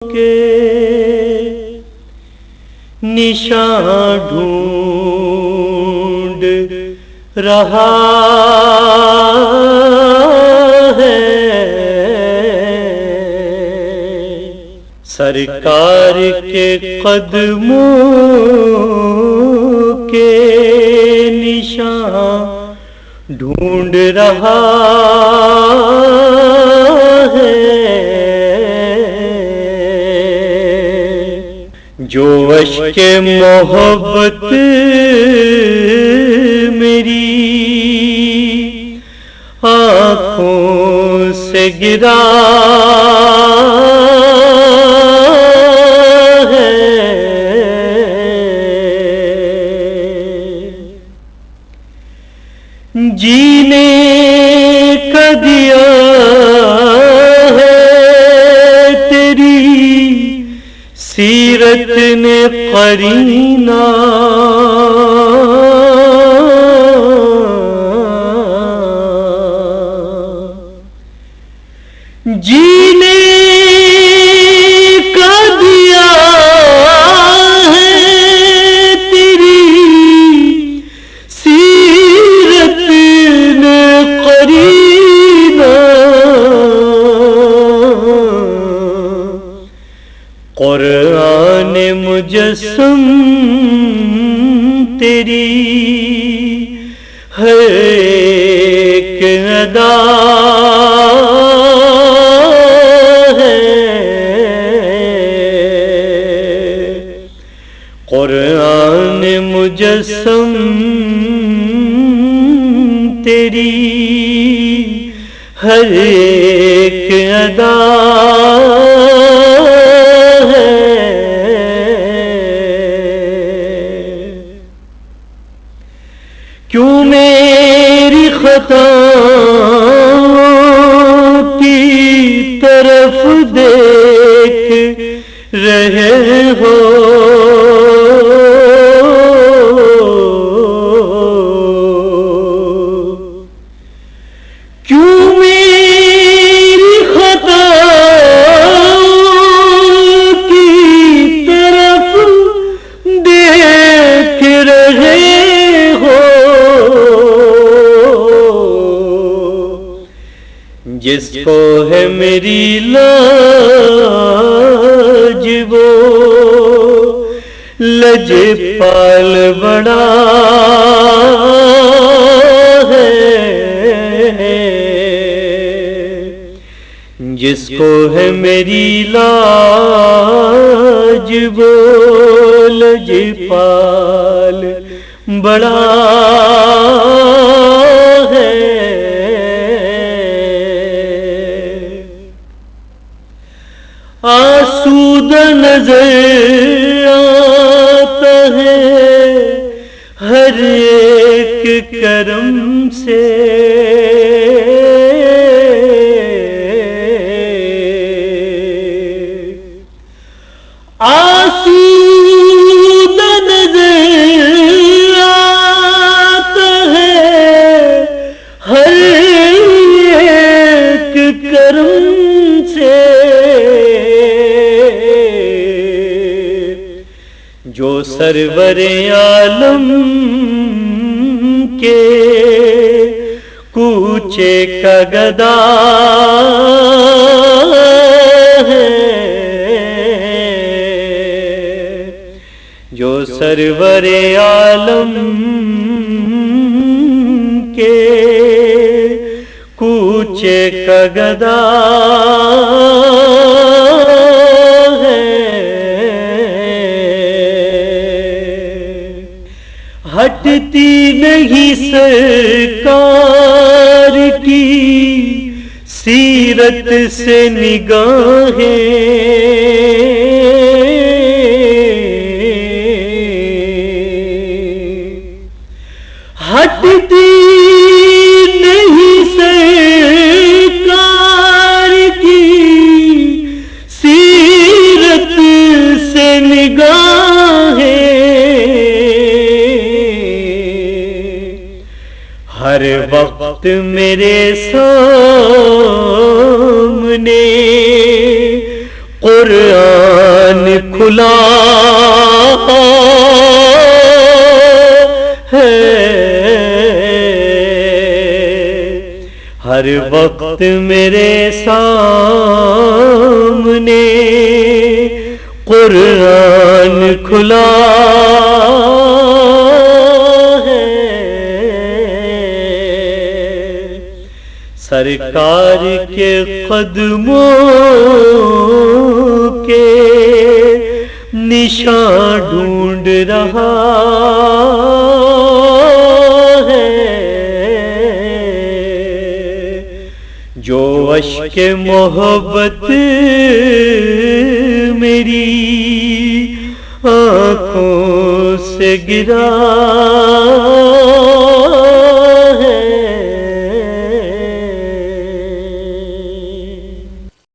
کے نشان ڈھونڈ رہا ہے سرکار کے قدموں کے نشان ڈھونڈ رہا ہے جو عشق محبت میری آنکھوں سے گرا ہے جینے کا دیا ہے تیری سیرت نے قرینہ جینے کا دیا ہے تیری سیرت نے قرینہ قرآن مجسم تیری ہر ایک ادا ہے قرآن مجسم تیری ہر ایک ادا کیوں میری خطاؤں کی طرف دیکھ رہے ہو کیوں میری خطاؤں کی طرف دیکھ رہے جس کو ہے میری لاج وہ لجپال بڑا ہے جس کو ہے میری لاج وہ لجپال بڑا ہے آسودہ نظر آتا ہے ہر ایک کرم سے آسودہ نظر آتا ہے ہر ایک کرم سے جو سرور عالم کے کوچے کا گدا ہے جو سرور عالم کے کوچے کا گدا ہٹتی نہیں سرکار کی سیرت سے نگاہیں ہٹتی نہیں سرکار کی سیرت سے نگاہیں ہر وقت میرے سامنے قرآن کھلا ہے، ہر وقت میرے سامنے قرآن کھلا ہے، سرکار کے قدموں کے نشان ڈھونڈ رہا ہے، جو اشک محبت میری آنکھوں سے گرا